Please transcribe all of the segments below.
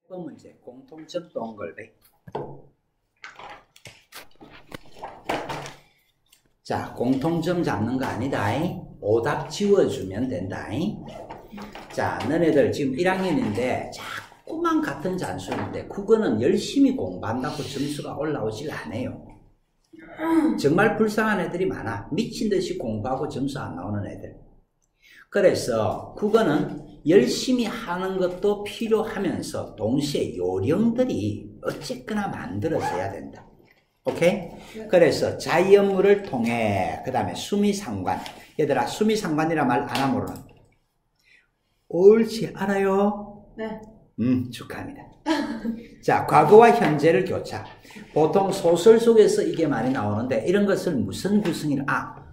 번 문제 공통점 동글베. 자, 공통점 잡는 거 아니다. 오답 지워주면 된다. 자, 너네들 지금 1학년인데 자꾸만 같은 잔수인데 국어는 열심히 공부한다고 점수가 올라오질 않아요. 정말 불쌍한 애들이 많아. 미친듯이 공부하고 점수 안 나오는 애들. 그래서 국어는 열심히 하는 것도 필요하면서 동시에 요령들이 어쨌거나 만들어져야 된다. 오케이? 그래서 자연물을 통해 그 다음에 수미상관. 얘들아, 수미상관이라 말 안 하면 모르는. 옳지, 알아요? 네. 축하합니다. 자, 과거와 현재를 교차. 보통 소설 속에서 이게 많이 나오는데 이런 것을 무슨 구성이라?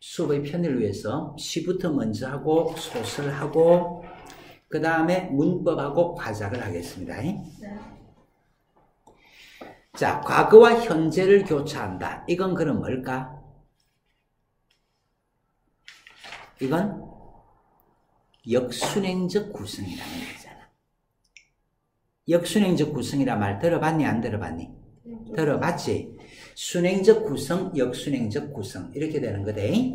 수업의 편의를 위해서 시부터 먼저 하고 소설하고 그 다음에 문법하고 화작을 하겠습니다. 네. 자, 과거와 현재를 교차한다. 이건 그럼 뭘까? 이건 역순행적 구성이라는 거잖아. 역순행적 구성이라 말 들어봤니? 안 들어봤니? 들어봤지? 순행적 구성, 역순행적 구성 이렇게 되는 거대.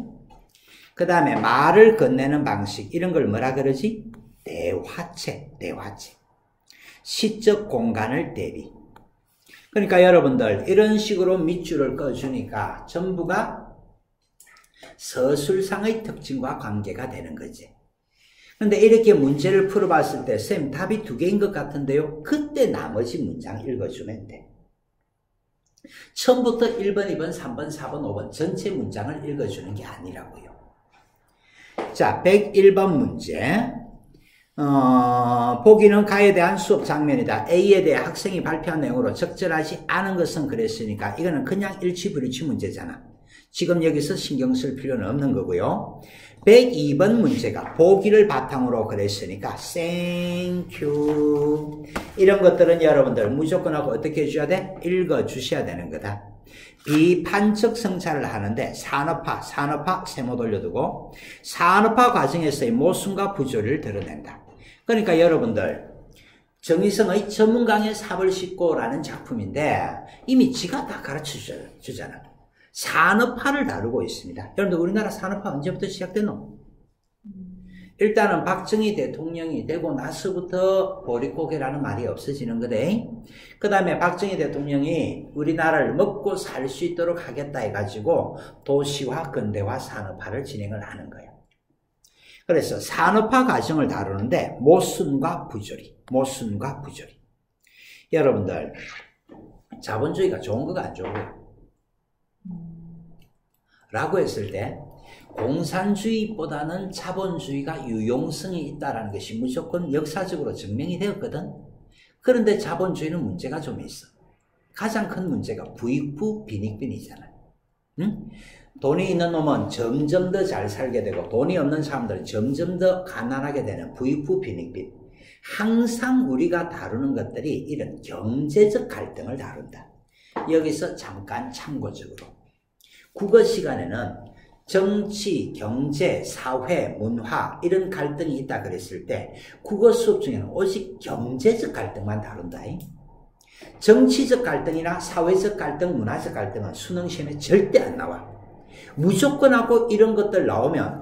그 다음에 말을 건네는 방식 이런 걸 뭐라 그러지? 대화책, 대화책. 시적 공간을 대비. 그러니까 여러분들 이런 식으로 밑줄을 꺼주니까 전부가 서술상의 특징과 관계가 되는 거지. 근데 이렇게 문제를 풀어봤을 때 쌤 답이 두 개인 것 같은데요. 그때 나머지 문장 읽어주면 돼. 처음부터 1번, 2번, 3번, 4번, 5번 전체 문장을 읽어주는 게 아니라고요. 자, 101번 문제. 보기는 가에 대한 수업 장면이다. A에 대해 학생이 발표한 내용으로 적절하지 않은 것은 그랬으니까 이거는 그냥 일치불일치 문제잖아. 지금 여기서 신경 쓸 필요는 없는 거고요. 102번 문제가 보기를 바탕으로 그랬으니까 땡큐. 이런 것들은 여러분들 무조건 하고 어떻게 해줘야 돼? 읽어주셔야 되는 거다. 비판적 성찰을 하는데 산업화 세모 돌려두고 산업화 과정에서의 모순과 부조리를 드러낸다. 그러니까 여러분들 정의성의 전문 강의 삽을 싣고라는 작품인데 이미 지가 다 가르쳐 주잖아. 산업화를 다루고 있습니다. 여러분들 우리나라 산업화 언제부터 시작됐노? 일단은 박정희 대통령이 되고 나서부터 보릿고개라는 말이 없어지는 거대. 그 다음에 박정희 대통령이 우리나라를 먹고 살 수 있도록 하겠다 해가지고 도시화, 근대화, 산업화를 진행을 하는 거예요. 그래서 산업화 과정을 다루는데 모순과 부조리, 모순과 부조리. 여러분들 자본주의가 좋은 거가 안 좋은 거예요? 라고 했을 때 공산주의보다는 자본주의가 유용성이 있다는 것이 무조건 역사적으로 증명이 되었거든. 그런데 자본주의는 문제가 좀 있어. 가장 큰 문제가 부익부 빈익빈이잖아. 응? 돈이 있는 놈은 점점 더 잘 살게 되고 돈이 없는 사람들은 점점 더 가난하게 되는 부익부 빈익빈. 항상 우리가 다루는 것들이 이런 경제적 갈등을 다룬다. 여기서 잠깐 참고적으로 국어 시간에는 정치, 경제, 사회, 문화 이런 갈등이 있다 그랬을 때 국어 수업 중에는 오직 경제적 갈등만 다룬다. 정치적 갈등이나 사회적 갈등, 문화적 갈등은 수능 시험에 절대 안 나와. 무조건 하고 이런 것들 나오면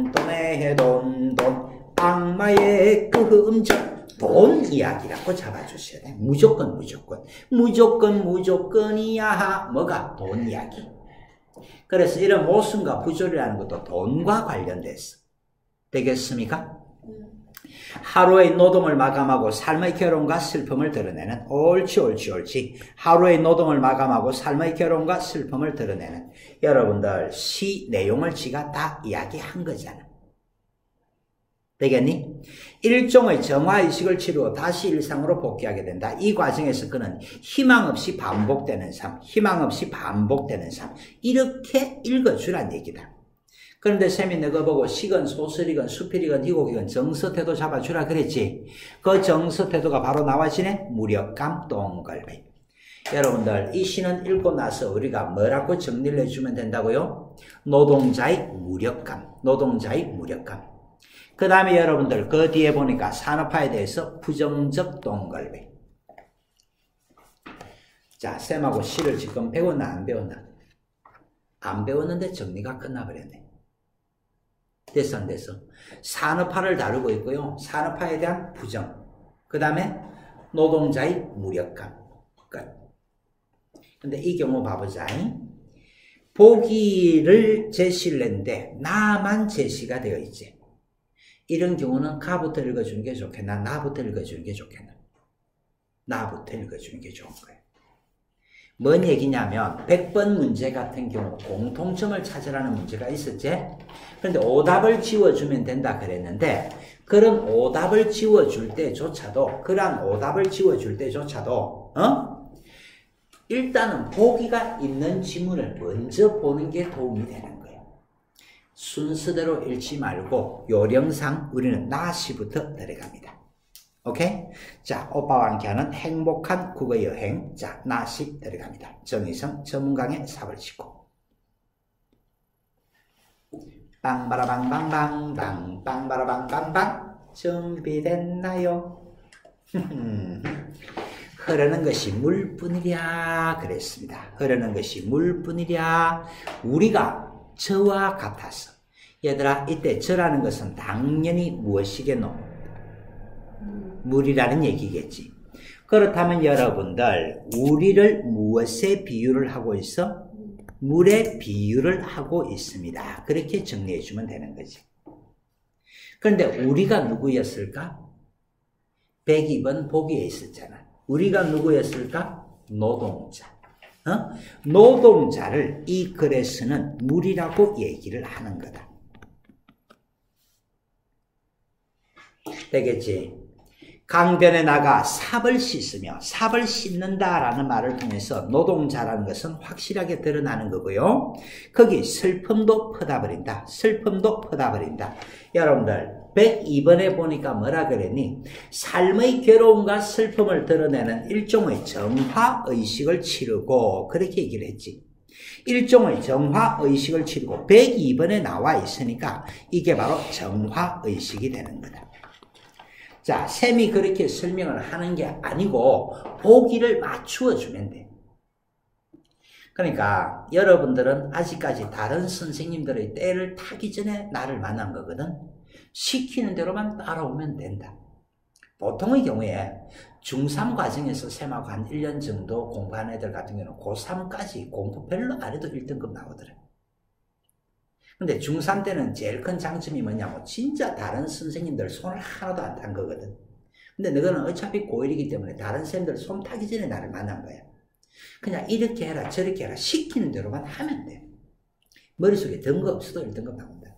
돈에 돈 악마의 금전 돈 이야기라고 잡아주셔야 돼. 무조건이야. 뭐가? 돈 이야기. 그래서 이런 모순과 부조리라는 것도 돈과 관련돼서 되겠습니까? 하루의 노동을 마감하고 삶의 괴로움과 슬픔을 드러내는 옳지. 하루의 노동을 마감하고 삶의 괴로움과 슬픔을 드러내는 여러분들 시 내용을 지가 다 이야기한 거잖아. 되겠니? 일종의 정화의식을 치르고 다시 일상으로 복귀하게 된다. 이 과정에서 그는 희망 없이 반복되는 삶 이렇게 읽어주란 얘기다. 그런데 쌤이 너가 보고 시건 소설이건 수필이건 희곡이건 정서태도 잡아주라 그랬지. 그 정서태도가 바로 나와지네. 무력감 동글베. 여러분들 이 시는 읽고 나서 우리가 뭐라고 정리를 해주면 된다고요? 노동자의 무력감. 그 다음에 여러분들 그 뒤에 보니까 산업화에 대해서 부정적 동글비. 자, 쌤하고 시를 지금 배웠나 안 배웠나? 안 배웠는데 정리가 끝나버렸네. 됐어 안 됐어? 산업화를 다루고 있고요. 산업화에 대한 부정. 그 다음에 노동자의 무력감. 끝. 근데 이 경우 봐보자. 보기를 제시를 했는데 나만 제시가 되어 있지. 이런 경우는 가부터 읽어주는 게 좋겠나? 나부터 읽어주는 게 좋겠나? 나부터 읽어주는 게 좋은 거예요. 뭔 얘기냐면 100번 문제 같은 경우 공통점을 찾으라는 문제가 있었지. 그런데 오답을 지워주면 된다 그랬는데 그런 오답을 지워줄 때조차도 그러한 오답을 지워줄 때조차도 일단은 보기가 있는 지문을 먼저 보는 게 도움이 되는 거예요. 순서대로 읽지 말고 요령상 우리는 나시부터 들어갑니다. 오케이? 자, 오빠와 함께하는 행복한 국어여행. 자, 나시 들어갑니다. 정의성 전문강의 삽을 짚고. 빵바라방방방방 빵바라방방방 준비됐나요? 흐르는 것이 물뿐이랴 그랬습니다. 흐르는 것이 물뿐이랴. 우리가 저와 같아서. 얘들아, 이때 저라는 것은 당연히 무엇이겠노? 물이라는 얘기겠지. 그렇다면 여러분들 우리를 무엇에 비유를 하고 있어? 물에 비유를 하고 있습니다. 그렇게 정리해 주면 되는 거지. 그런데 우리가 누구였을까? 102번 보기에 있었잖아. 우리가 누구였을까? 노동자. 노동자를 이 글에서는 물이라고 얘기를 하는 거다. 되겠지? 강변에 나가 삽을 씻으며 삽을 씻는다라는 말을 통해서 노동자라는 것은 확실하게 드러나는 거고요. 거기 슬픔도 퍼다버린다. 슬픔도 퍼다버린다. 여러분들 102번에 보니까 뭐라 그랬니? 삶의 괴로움과 슬픔을 드러내는 일종의 정화의식을 치르고 그렇게 얘기를 했지. 일종의 정화의식을 치르고 102번에 나와 있으니까 이게 바로 정화의식이 되는 거다. 자, 쌤이 그렇게 설명을 하는 게 아니고 보기를 맞추어 주면 돼. 그러니까 여러분들은 아직까지 다른 선생님들의 때를 타기 전에 나를 만난 거거든. 시키는 대로만 따라오면 된다. 보통의 경우에 중3 과정에서 쌤하고 한 1년 정도 공부한 애들 같은 경우는 고3까지 공부 별로 안 해도 1등급 나오더라. 근데 중3 때는 제일 큰 장점이 뭐냐면 진짜 다른 선생님들 손을 하나도 안 탄 거거든. 근데 너는 어차피 고1이기 때문에 다른 쌤들 손 타기 전에 나를 만난 거야. 그냥 이렇게 해라 저렇게 해라 시키는 대로만 하면 돼. 머릿속에 든 거 없어도 1등급 나온다.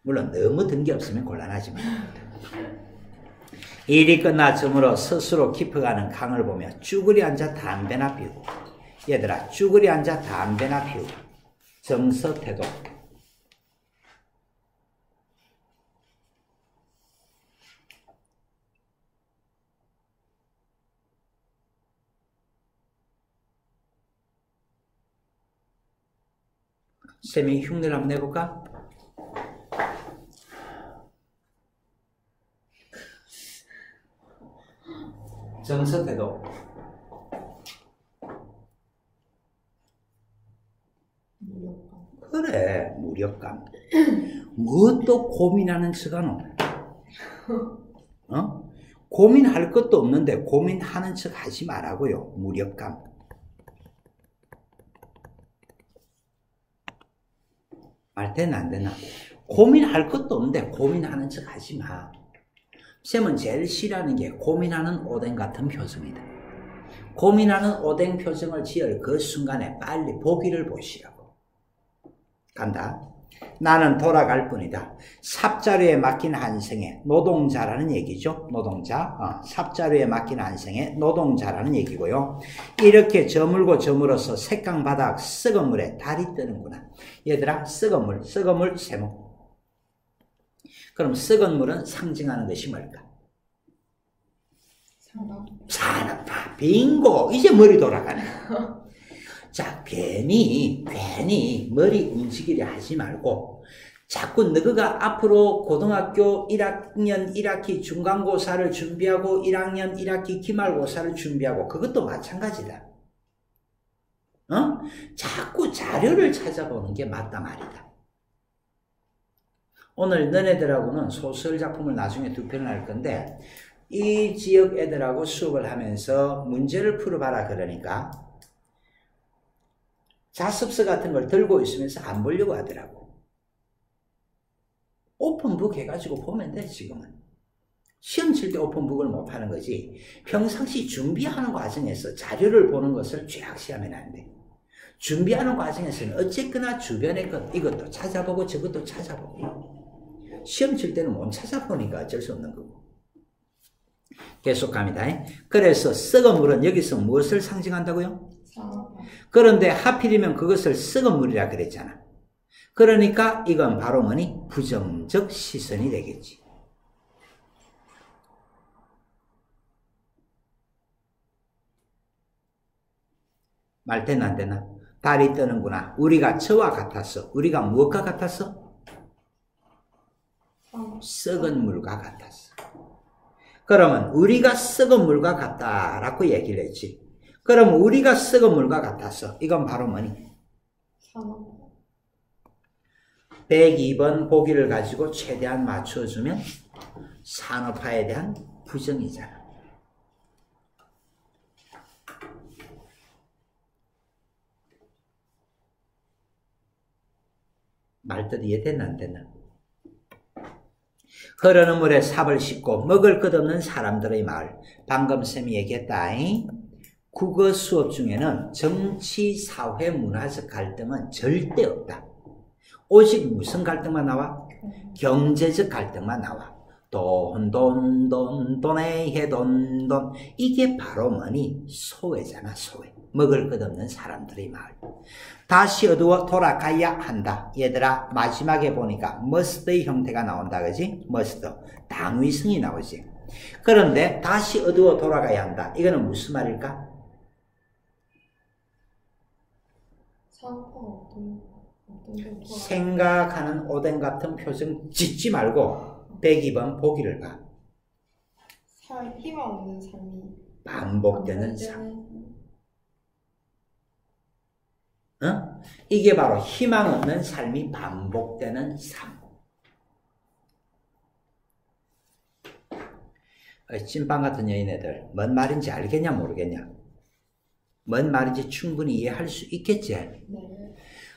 물론 너무 든 게 없으면 곤란하지만. 일이 끝나므로 스스로 깊어가는 강을 보며 쭈그리 앉아 담배나 피우고. 얘들아, 쭈그리 앉아 담배나 피우고. 정서 태도. 쌤이 흉내를 한번 내볼까? 정서 태도. 그래, 무력감. 무엇도 고민하는 척하노? 고민할 것도 없는데 고민하는 척 하지 말라고요. 무력감. 말 되나 안 되나? 고민할 것도 없는데 고민하는 척 하지 마. 쌤은 제일 싫어하는 게 고민하는 오뎅 같은 표정이다. 고민하는 오뎅 표정을 지을 그 순간에 빨리 보기를 보시라고. 간다. 나는 돌아갈 뿐이다. 삽자루에 맡긴 한 생에 노동자라는 얘기죠. 노동자. 삽자루에 맡긴 한 생에 노동자라는 얘기고요. 이렇게 저물고 저물어서 색강 바닥 썩은 물에 달이 뜨는구나. 얘들아, 썩은 물 세모. 그럼 썩은 물은 상징하는 것이 뭘까? 산업화. 빙고. 이제 머리 돌아가네. 자, 괜히 머리 움직이려 하지 말고 자꾸 너가 앞으로 고등학교 1학년 1학기 중간고사를 준비하고 1학년 1학기 기말고사를 준비하고 그것도 마찬가지다. 자꾸 자료를 찾아보는 게 맞다 말이다. 오늘 너네들하고는 소설 작품을 나중에 2편을 할 건데 이 지역 애들하고 수업을 하면서 문제를 풀어봐라 그러니까 자습서 같은 걸 들고 있으면서 안 보려고 하더라고. 오픈북 해가지고 보면 돼. 지금은 시험 칠 때 오픈북을 못 하는 거지 평상시 준비하는 과정에서 자료를 보는 것을 죄악시하면 안 돼. 준비하는 과정에서는 어쨌거나 주변의 것 이것도 찾아보고 저것도 찾아보고 시험 칠 때는 못 찾아보니까 어쩔 수 없는 거고. 계속 갑니다. 그래서 썩은 물은 여기서 무엇을 상징한다고요? 그런데 하필이면 그것을 썩은 물이라 그랬잖아. 그러니까 이건 바로 뭐니? 부정적 시선이 되겠지. 말 되나 안 되나? 달이 뜨는구나. 우리가 저와 같았어. 우리가 무엇과 같았어? 썩은 물과 같았어. 그러면 우리가 썩은 물과 같다라고 얘기를 했지. 그럼 우리가 썩은 물과 같았어. 이건 바로 뭐니? 102번 보기를 가지고 최대한 맞춰주면 산업화에 대한 부정이잖아. 말뜻 이해됐나 안 됐나? 흐르는 물에 삽을 싣고 먹을 것 없는 사람들의 마을. 방금 쌤이 얘기했다. 국어 수업 중에는 정치, 사회, 문화적 갈등은 절대 없다. 오직 무슨 갈등만 나와? 경제적 갈등만 나와. 돈에 돈. 이게 바로 뭐니? 소외잖아, 소외. 먹을 것 없는 사람들의 마을. 다시 어두워 돌아가야 한다. 얘들아, 마지막에 보니까 must의 형태가 나온다, 그지? must. 당위성이 나오지. 그런데 다시 어두워 돌아가야 한다. 이거는 무슨 말일까? 생각하는 오뎅 같은 표정 짓지 말고 102번 보기를 봐. 희망 없는 삶이 반복되는 삶. 이게 바로 희망 없는 삶이 반복되는 삶. 찐빵 같은 여인애들 뭔 말인지 알겠냐 모르겠냐? 뭔 말인지 충분히 이해할 수 있겠지? 네.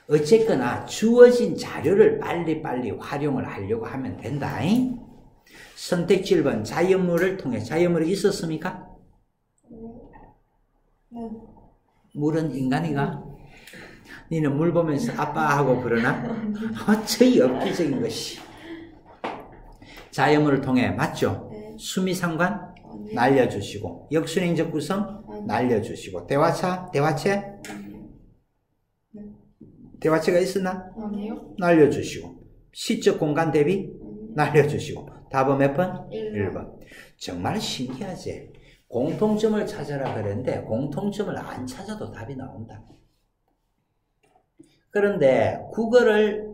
어쨌거나 주어진 자료를 빨리빨리 활용을 하려고 하면 된다. 선택 7번 자연물을 통해 자연물이 있었습니까? 네. 물은 인간이가? 니는 물 보면서 아빠하고 그러나? 어째 엽기적인 것이. 자연물을 통해 맞죠? 네. 수미상관 아니요. 날려주시고 역순행적 구성 아니요. 날려주시고 대화체 네. 대화체가 있었나? 아니요. 날려주시고 시적 공간 대비 아니요. 날려주시고 답은 몇 번? 1번. 1번. 정말 신기하지? 공통점을 찾아라 그랬는데 공통점을 안 찾아도 답이 나온다. 그런데 국어를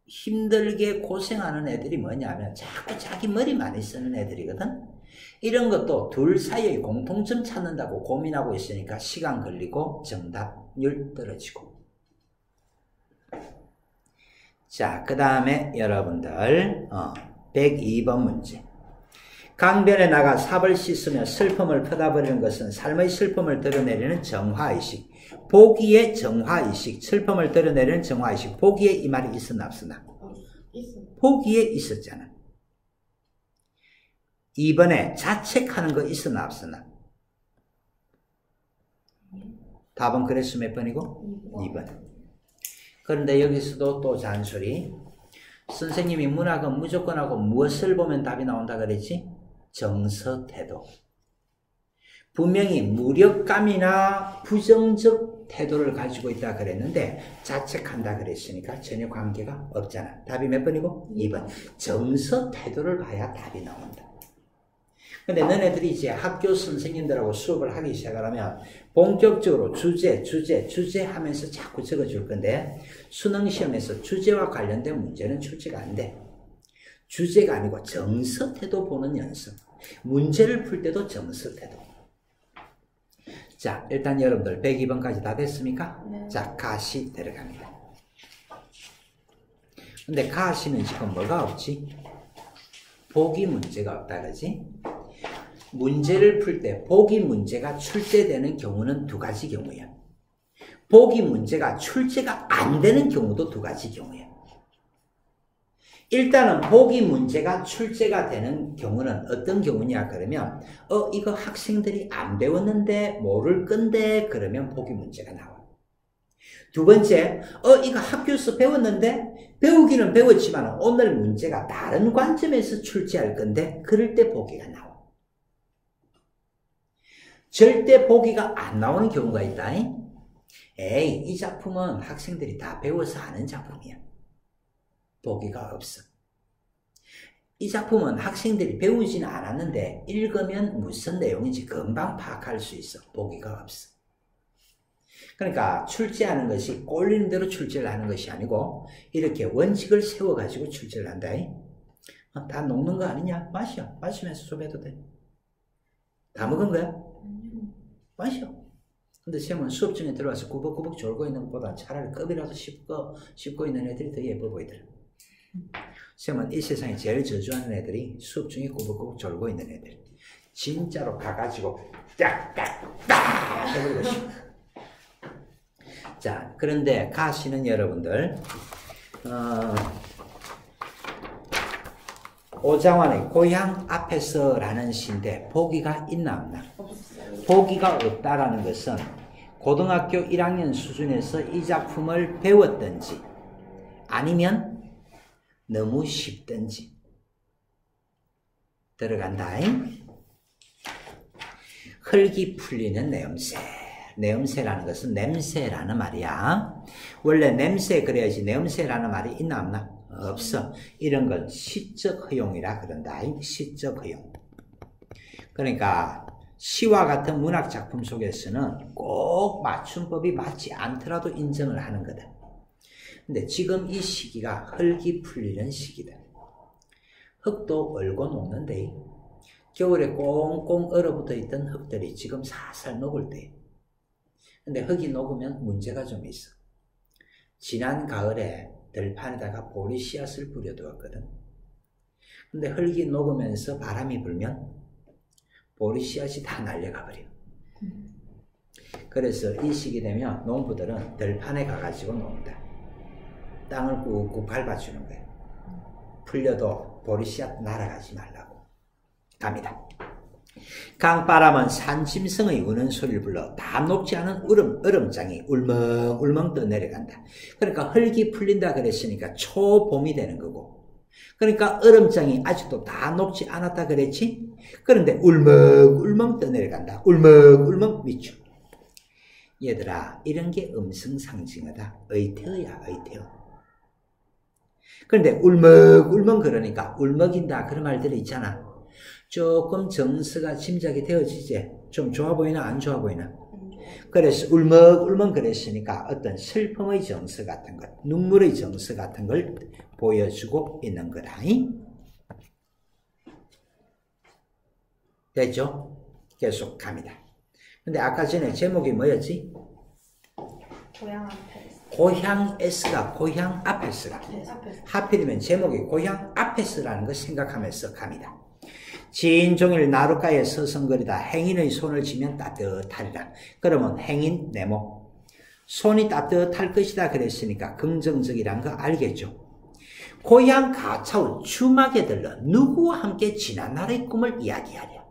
힘들게 고생하는 애들이 뭐냐면 자꾸 자기 머리 많이 쓰는 애들이거든. 이런 것도 둘 사이의 공통점 찾는다고 고민하고 있으니까 시간 걸리고 정답률 떨어지고. 자, 그 다음에 여러분들 102번 문제. 강변에 나가 삽을 씻으며 슬픔을 퍼다버리는 것은 삶의 슬픔을 드러내리는 정화의식. 보기의 정화의식. 슬픔을 드러내리는 정화의식. 보기에 이 말이 있었나 없었나? 있어요. 보기에 있었잖아. 2번에 자책하는 거 있었나 없었나? 답은 그래서 몇 번이고? 2번. 그런데 여기서도 또 잔소리. 선생님이 문학은 무조건 하고 무엇을 보면 답이 나온다 그랬지? 정서, 태도. 분명히 무력감이나 부정적 태도를 가지고 있다 그랬는데 자책한다 그랬으니까 전혀 관계가 없잖아. 답이 몇 번이고? 2번. 정서, 태도를 봐야 답이 나온다. 근데 너네들이 이제 학교 선생님들하고 수업을 하기 시작하면 본격적으로 주제 하면서 자꾸 적어줄 건데 수능 시험에서 주제와 관련된 문제는 출제가 안 돼. 주제가 아니고 정서태도 보는 연습. 문제를 풀 때도 정서태도. 자, 일단 여러분들 102번까지 다 됐습니까? 네. 자, 가시 들어갑니다. 근데 가시는 지금 뭐가 없지? 보기 문제가 없다 그러지? 문제를 풀 때 보기 문제가 출제되는 경우는 두 가지 경우야. 보기 문제가 출제가 안 되는 경우도 두 가지 경우야. 일단은 보기 문제가 출제가 되는 경우는 어떤 경우냐 그러면 이거 학생들이 안 배웠는데 모를 건데 그러면 보기 문제가 나와. 두 번째, 이거 학교에서 배웠는데 배우기는 배웠지만 오늘 문제가 다른 관점에서 출제할 건데 그럴 때 보기가 나와. 절대 보기가 안 나오는 경우가 있다. 에이, 이 작품은 학생들이 다 배워서 아는 작품이야. 보기가 없어. 이 작품은 학생들이 배우지는 않았는데 읽으면 무슨 내용인지 금방 파악할 수 있어. 보기가 없어. 그러니까 출제하는 것이 꼴리는 대로 출제를 하는 것이 아니고 이렇게 원칙을 세워가지고 출제를 한다. 다 녹는 거 아니냐? 마셔. 마시면서 수업해도 돼. 다 먹은 거야? 마셔. 근데 시험은 수업 중에 들어와서 꾸벅꾸벅 졸고 있는 것보다 차라리 껍이라도 씹고 있는 애들이 더 예뻐 보이더라. 시험은 이 세상에 제일 저주하는 애들이 수업 중에 꾸벅꾸벅 졸고 있는 애들. 진짜로 가가지고 딱딱딱 해버리고 싶어. 자, 그런데 가시는 여러분들 오장환의 고향 앞에서 라는 시인데 보기가 있나 없나? 없어요. 보기가 없다라는 것은 고등학교 1학년 수준에서 이 작품을 배웠든지 아니면 너무 쉽든지 들어간다. 흙이 풀리는 내음새. 내음새라는 것은 냄새라는 말이야. 원래 냄새 그래야지 내음새라는 말이 있나 없나? 없어. 이런 건 시적 허용이라 그런다. 시적 허용. 그러니까 시와 같은 문학 작품 속에서는 꼭 맞춤법이 맞지 않더라도 인정을 하는 거다. 근데 지금 이 시기가 흙이 풀리는 시기다. 흙도 얼고 녹는데 겨울에 꽁꽁 얼어붙어 있던 흙들이 지금 살살 녹을 때. 근데 흙이 녹으면 문제가 좀 있어. 지난 가을에 들판에다가 보리 씨앗을 뿌려두었거든. 근데 흙이 녹으면서 바람이 불면 보리 씨앗이 다 날려가 버려. 그래서 이 시기 되면 농부들은 들판에 가가지고 논다. 땅을 꾹꾹 밟아주는 거야. 풀려도 보리 씨앗 날아가지 말라고. 갑니다. 강바람은 산짐승의 우는 소리를 불러 다 녹지 않은 얼음장이 울멍울멍 떠내려간다. 그러니까 흙이 풀린다 그랬으니까 초봄이 되는 거고. 그러니까 얼음장이 아직도 다 녹지 않았다 그랬지? 그런데 울멍울멍 떠내려간다. 울멍울멍 미쳐. 얘들아, 이런 게 음성상징어다. 의태어야, 의태어. 그런데 울먹울먹 그러니까 울먹인다 그런 말들이 있잖아. 조금 정서가 짐작이 되어지지. 좀 좋아 보이나 안 좋아 보이나? 그래서 울먹울먹 그랬으니까 어떤 슬픔의 정서 같은 것, 눈물의 정서 같은 걸 보여주고 있는 거다. 됐죠? 계속 갑니다. 근데 아까 전에 제목이 뭐였지? 고향 앞에. 고향에서가 고향 앞에서가. 네, 앞에서. 하필이면 제목이 고향 앞에서라는 걸 생각하면서 갑니다. 진 종일 나룻가에 서성거리다 행인의 손을 쥐면 따뜻하리라. 그러면 행인 네모. 손이 따뜻할 것이다 그랬으니까 긍정적이란 거 알겠죠? 고향 가차운 주막에 들러 누구와 함께 지난날의 꿈을 이야기하랴.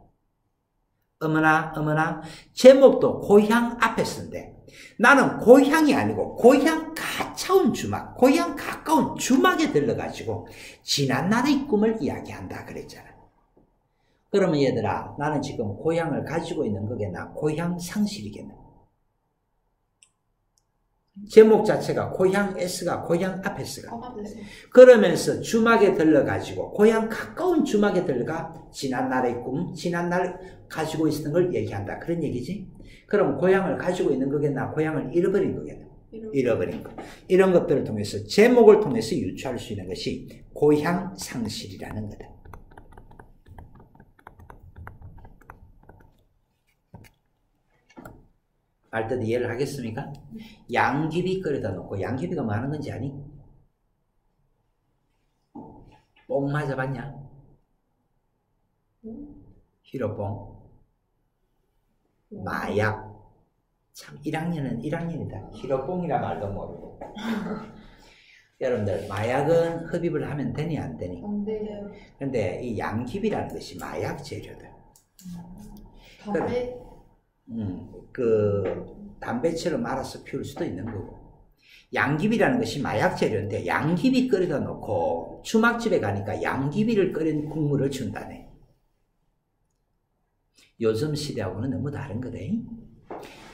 어머나 제목도 고향 앞에서인데 나는 고향이 아니고 고향 가차운 주막, 고향 가까운 주막에 들러가지고 지난날의 꿈을 이야기한다 그랬잖아. 그러면 얘들아, 나는 지금 고향을 가지고 있는 거겠나? 고향 상실이겠나? 제목 자체가 고향 S가 고향 앞에 쓰가. 커버돼서. 그러면서 주막에 들러가지고 고향 가까운 주막에 들러가 지난날의 꿈, 지난날 가지고 있었던 걸 얘기한다. 그런 얘기지. 그럼 고향을 가지고 있는 거겠나? 고향을 잃어버린 거겠나? 잃어버린 것. 이런 것들을 통해서 제목을 통해서 유추할 수 있는 것이 고향 상실이라는 거다. 알듯 이해를 하겠습니까? 양귀비 끓여다 놓고 양귀비가 뭐 하는 건지 아니? 뽕 맞아봤냐? 히로뽕. 마약. 참 1학년은 1학년이다. 히로뽕이라 말도 모르고. 여러분들 마약은 흡입을 하면 되니 안 되니? 안 돼요. 근데 이 양귀비라는 것이 마약 재료다. 담배. 그 담배처럼 말아서 피울 수도 있는 거고, 양귀비라는 것이 마약 재료인데 양귀비 끓여다 놓고 주막집에 가니까 양귀비를 끓인 국물을 준다네. 요즘 시대하고는 너무 다른 거대.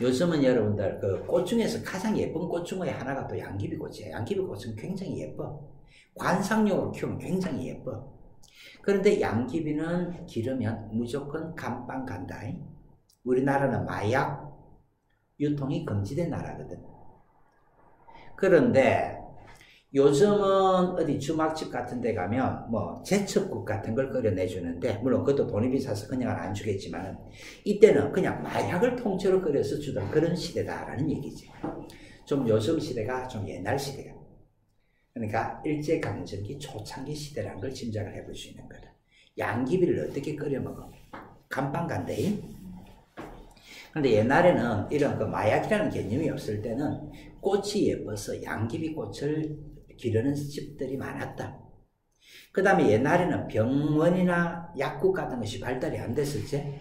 요즘은 여러분들 그 꽃 중에서 가장 예쁜 꽃 중에 하나가 또 양귀비 꽃이에요. 양귀비 꽃은 굉장히 예뻐. 관상용으로 키우면 굉장히 예뻐. 그런데 양귀비는 기르면 무조건 감방 간다. 우리나라는 마약 유통이 금지된 나라거든. 그런데 요즘은 어디 주막집 같은 데 가면 뭐 제첩국 같은 걸 끓여내주는데, 물론 그것도 돈이 비싸서 그냥은 안 주겠지만 이때는 그냥 마약을 통째로 끓여서 주던 그런 시대다라는 얘기지. 좀 요즘 시대가 좀 옛날 시대야. 그러니까 일제강점기 초창기 시대라는 걸 짐작을 해볼 수 있는 거다. 양귀비를 어떻게 끓여 먹어? 감방 간대. 근데 옛날에는 이런 그 마약이라는 개념이 없을 때는 꽃이 예뻐서 양귀비 꽃을 기르는 집들이 많았다. 그 다음에 옛날에는 병원이나 약국 같은 것이 발달이 안 됐었지.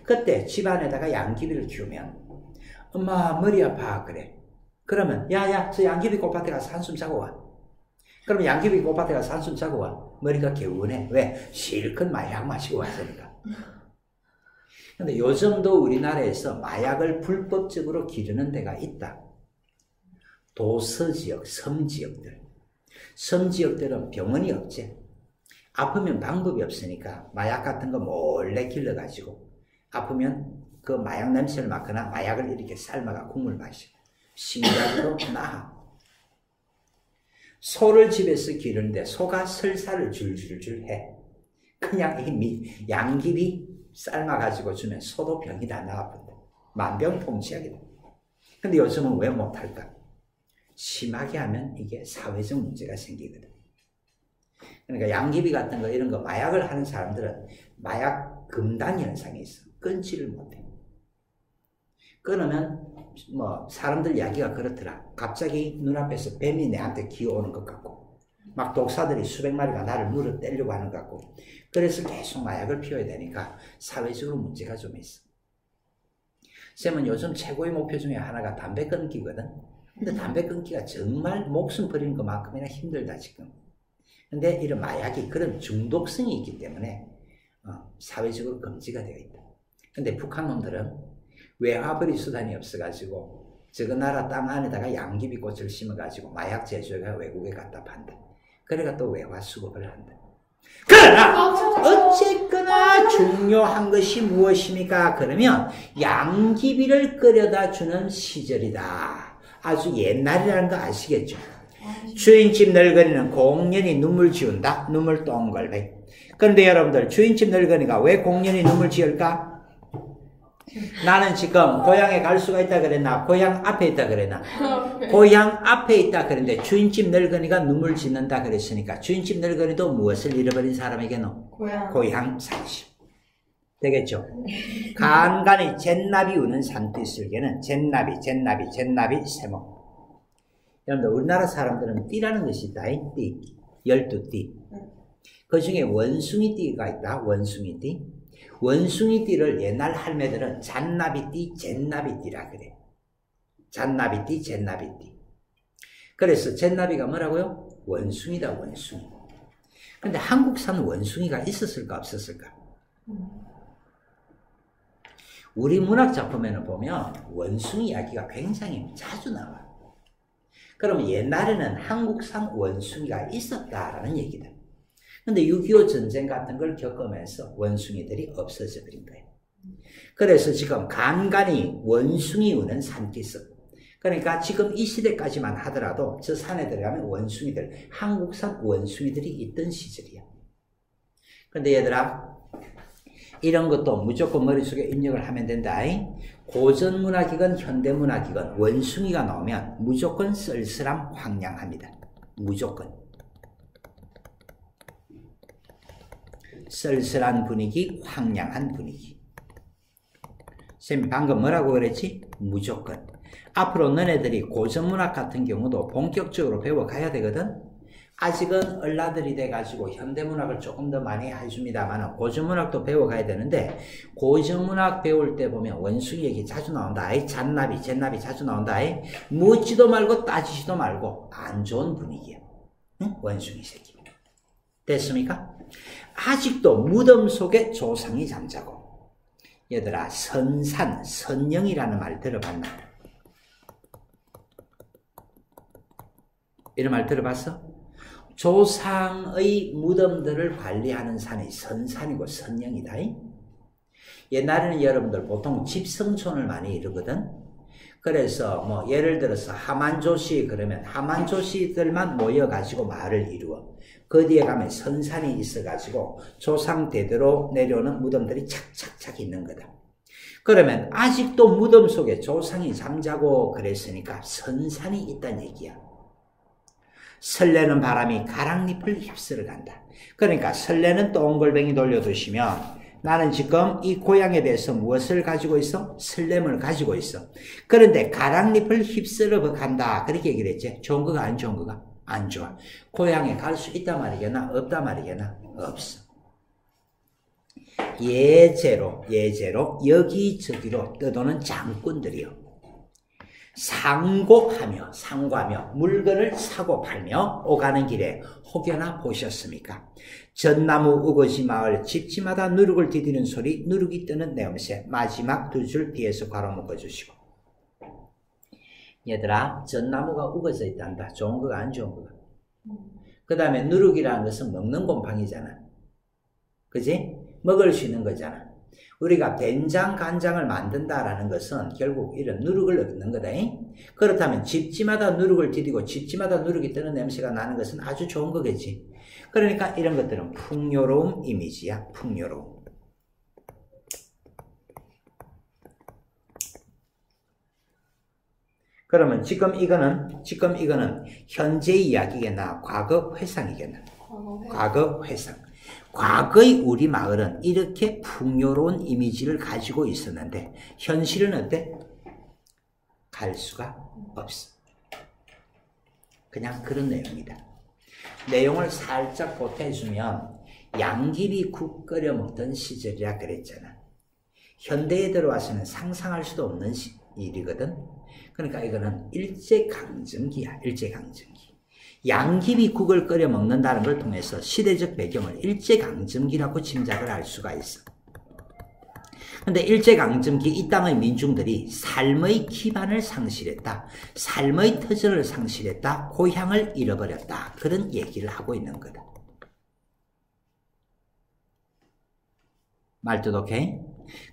그때 집안에다가 양귀비를 키우면 엄마 머리 아파 그래. 그러면 야야 저 양귀비 꽃밭에 가서 한숨 자고 와. 그러면 양귀비 꽃밭에 가서 한숨 자고 와. 머리가 개운해. 왜? 실컷 마약 마시고 왔으니까. 근데 요즘도 우리나라에서 마약을 불법적으로 기르는 데가 있다. 도서지역, 섬지역들. 섬지역들은 병원이 없지. 아프면 방법이 없으니까 마약 같은 거 몰래 길러가지고 아프면 그 마약 냄새를 맡거나 마약을 이렇게 삶아가 국물 마셔. 신기하게도 나아. 소를 집에서 기르는데 소가 설사를 줄줄줄 해. 그냥 이 양귀비 삶아가지고 주면 소도 병이 다 나아본다. 만병통치약이다. 근데 요즘은 왜 못할까? 심하게 하면 이게 사회적 문제가 생기거든. 그러니까 양귀비 같은 거 이런 거 마약을 하는 사람들은 마약 금단 현상이 있어. 끊지를 못해. 끊으면 뭐 사람들 이야기가 그렇더라. 갑자기 눈앞에서 뱀이 내한테 기어오는 것 같고 막 독사들이 수백 마리가 나를 물어 떼려고 하는 것 같고, 그래서 계속 마약을 피워야 되니까 사회적으로 문제가 좀 있어. 쌤은 요즘 최고의 목표 중에 하나가 담배 끊기거든. 근데 담배 끊기가 정말 목숨 버리는 것만큼이나 힘들다 지금. 근데 이런 마약이 그런 중독성이 있기 때문에 사회적으로 금지가 되어 있다. 근데 북한 놈들은 외화벌이 수단이 없어가지고 저거 나라 땅 안에다가 양귀비 꽃을 심어가지고 마약 제조해가 외국에 갖다 판다. 그래가 또 외화 수급을 한다. 그러나 어쨌거나 중요한 것이 무엇입니까? 그러면 양귀비를 끓여다 주는 시절이다. 아주 옛날이라는 거 아시겠죠? 주인집 늙은이는 공연히 눈물 지운다. 눈물 동글배. 그런데 여러분들 주인집 늙은이가 왜 공연히 눈물 지을까? 나는 지금 고향에 갈 수가 있다 그랬나? 고향 앞에 있다 그랬나? 고향 앞에 있다 그랬는데 주인집 늙은이가 눈물 짓는다 그랬으니까 주인집 늙은이도 무엇을 잃어버린 사람에게는? 고향 상실. 되겠죠? 간간히 잿나비 우는 산띠슬개는 잿나비 세모. 여러분들 우리나라 사람들은 띠라는 것이 있다. 띠. 12띠. 그 중에 원숭이 띠가 있다. 원숭이 띠. 원숭이 띠를 옛날 할매들은 잔나비띠, 잿나비띠라 그래. 잔나비띠, 잿나비띠. 그래서 잿나비가 뭐라고요? 원숭이다, 원숭이. 근데 한국산 원숭이가 있었을까, 없었을까? 우리 문학 작품에는 보면 원숭이 이야기가 굉장히 자주 나와. 그러면 옛날에는 한국산 원숭이가 있었다라는 얘기다. 근데 6.25 전쟁 같은 걸 겪으면서 원숭이들이 없어져 버린 거예요. 그래서 지금 간간히 원숭이 우는 산기슭. 그러니까 지금 이 시대까지만 하더라도 저 산에 들어가면 원숭이들, 한국산 원숭이들이 있던 시절이야. 근데 얘들아, 이런 것도 무조건 머릿속에 입력을 하면 된다. 고전문학이건 현대문학이건 원숭이가 나오면 무조건 쓸쓸함 황량합니다. 무조건. 쓸쓸한 분위기, 황량한 분위기. 쌤이 방금 뭐라고 그랬지? 무조건. 앞으로 너네들이 고전문학 같은 경우도 본격적으로 배워가야 되거든? 아직은 얼라들이 돼가지고 현대문학을 조금 더 많이 해줍니다만 고전문학도 배워가야 되는데 고전문학 배울 때 보면 원숭이 얘기 자주 나온다. 잔나비, 잿나비 자주 나온다. 묻지도 말고 따지지도 말고 안 좋은 분위기야. 응? 원숭이 새끼. 됐습니까? 아직도 무덤 속에 조상이 잠자고. 얘들아, 선산, 선영이라는 말 들어봤나? 이런 말 들어봤어? 조상의 무덤들을 관리하는 산이 선산이고 선영이다. 옛날에는 여러분들 보통 집성촌을 많이 이루거든. 그래서 뭐 예를 들어서 하만조씨 그러면 하만조씨들만 모여가지고 마을을 이루어. 그 뒤에 가면 선산이 있어가지고 조상 대대로 내려오는 무덤들이 착착착 있는 거다. 그러면 아직도 무덤 속에 조상이 잠자고 그랬으니까 선산이 있다는 얘기야. 설레는 바람이 가랑잎을 휩쓸어 간다. 그러니까 설레는 똥골뱅이 돌려두시면 나는 지금 이 고향에 대해서 무엇을 가지고 있어? 설렘을 가지고 있어. 그런데 가랑잎을 휩쓸어 간다. 그렇게 얘기를 했지. 좋은 거가 안 좋은 거가? 안 좋아. 고향에 갈 수 있단 말이겠나? 없단 말이겠나? 없어. 예제로 여기저기로 떠도는 장꾼들이요. 상고하며 물건을 사고 팔며 오가는 길에 혹여나 보셨습니까? 전나무 우거지 마을 집집마다 누룩을 디디는 소리, 누룩이 뜨는 내음새, 마지막 두 줄 뒤에서 괄호 묶어주시고. 얘들아, 전나무가 우거져 있단다. 좋은 거가 안 좋은 거가. 그 다음에 누룩이라는 것은 먹는 곰팡이잖아. 그지? 먹을 수 있는 거잖아. 우리가 된장, 간장을 만든다라는 것은 결국 이런 누룩을 얻는 거다. 그렇다면 집집마다 누룩을 디디고 집집마다 누룩이 뜨는 냄새가 나는 것은 아주 좋은 거겠지. 그러니까 이런 것들은 풍요로움 이미지야. 풍요로움. 그러면 지금 이거는 현재 이야기겠나? 과거 회상이겠나? 과거 회상. 과거의 우리 마을은 이렇게 풍요로운 이미지를 가지고 있었는데 현실은 어때? 갈 수가 없어. 그냥 그런 내용이다. 내용을 살짝 보태주면 양귀비 국 끓여 먹던 시절이라 그랬잖아. 현대에 들어와서는 상상할 수도 없는 일이거든. 그러니까 이거는 일제강점기야. 일제강점기. 양귀비 국을 끓여 먹는다는 걸 통해서 시대적 배경을 일제강점기라고 짐작을 할 수가 있어. 근데 일제강점기 이 땅의 민중들이 삶의 기반을 상실했다. 삶의 터전을 상실했다. 고향을 잃어버렸다. 그런 얘기를 하고 있는 거다. 말뜻 오케이?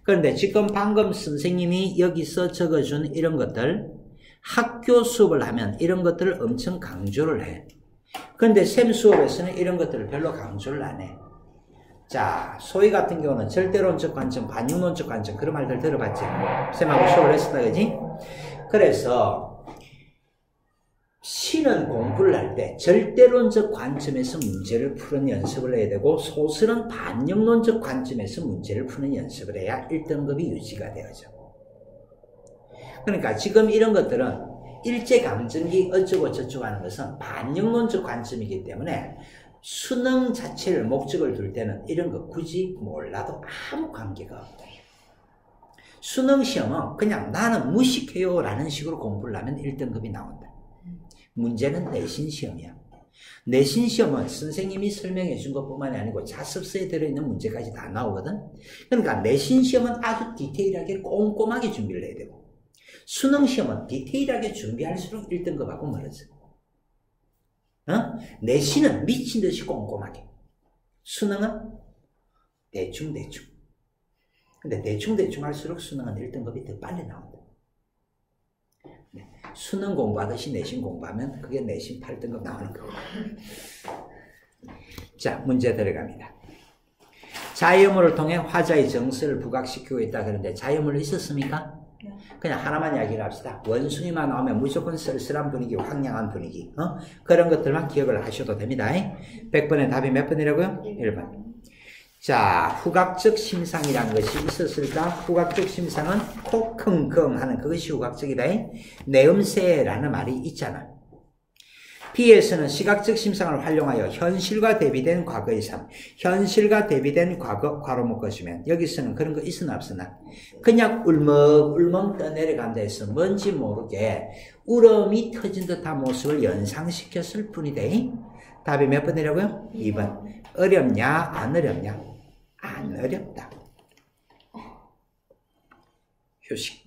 그런데 지금 방금 선생님이 여기서 적어준 이런 것들 학교 수업을 하면 이런 것들을 엄청 강조를 해. 그런데 쌤 수업에서는 이런 것들을 별로 강조를 안 해. 자, 소위 같은 경우는 절대론적 관점, 반영론적 관점 그런 말들 들어봤지? 쌤하고 수업을 했었다, 그지? 그래서 시는 공부를 할 때 절대론적 관점에서 문제를 푸는 연습을 해야 되고 소설은 반영론적 관점에서 문제를 푸는 연습을 해야 1등급이 유지가 되어져. 그러니까 지금 이런 것들은 일제강점기 어쩌고 저쩌고 하는 것은 반영론적 관점이기 때문에 수능 자체를 목적을 둘 때는 이런 거 굳이 몰라도 아무 관계가 없다. 수능 시험은 그냥 나는 무식해요 라는 식으로 공부를 하면 1등급이 나온다. 문제는 내신 시험이야. 내신 시험은 선생님이 설명해 준 것뿐만이 아니고 자습서에 들어있는 문제까지 다 나오거든. 그러니까 내신 시험은 아주 디테일하게 꼼꼼하게 준비를 해야 되고 수능 시험은 디테일하게 준비할수록 1등급하고 멀어져. 내신은 미친 듯이 꼼꼼하게. 수능은 대충대충. 근데 대충대충 할수록 수능은 1등급이 더 빨리 나온다. 네. 수능 공부하듯이 내신 공부하면 그게 내신 8등급 나오는 거고. 자, 문제 들어갑니다. 자유물을 통해 화자의 정서를 부각시키고 있다 그러는데 자유물 있었습니까? 네. 그냥 하나만 이야기를 합시다. 원숭이만 나오면 무조건 쓸쓸한 분위기, 황량한 분위기. 그런 것들만 기억을 하셔도 됩니다. 100번의 답이 몇 번이라고요? 1번. 자, 후각적 심상이라는 것이 있었을까? 후각적 심상은 코 킁킁 하는 그것이 후각적이다. 내음새라는 말이 있잖아. B에서는 시각적 심상을 활용하여 현실과 대비된 과거의 삶, 현실과 대비된 과거, 괄호 묶어주면 여기서는 그런 거 있으나 없으나 그냥 울먹울먹 떠내려간다 해서 뭔지 모르게 울음이 터진 듯한 모습을 연상시켰을 뿐이다. 답이 몇 번이라고요? 2번. 어렵냐? 안 어렵냐? 안 어렵다. 휴식.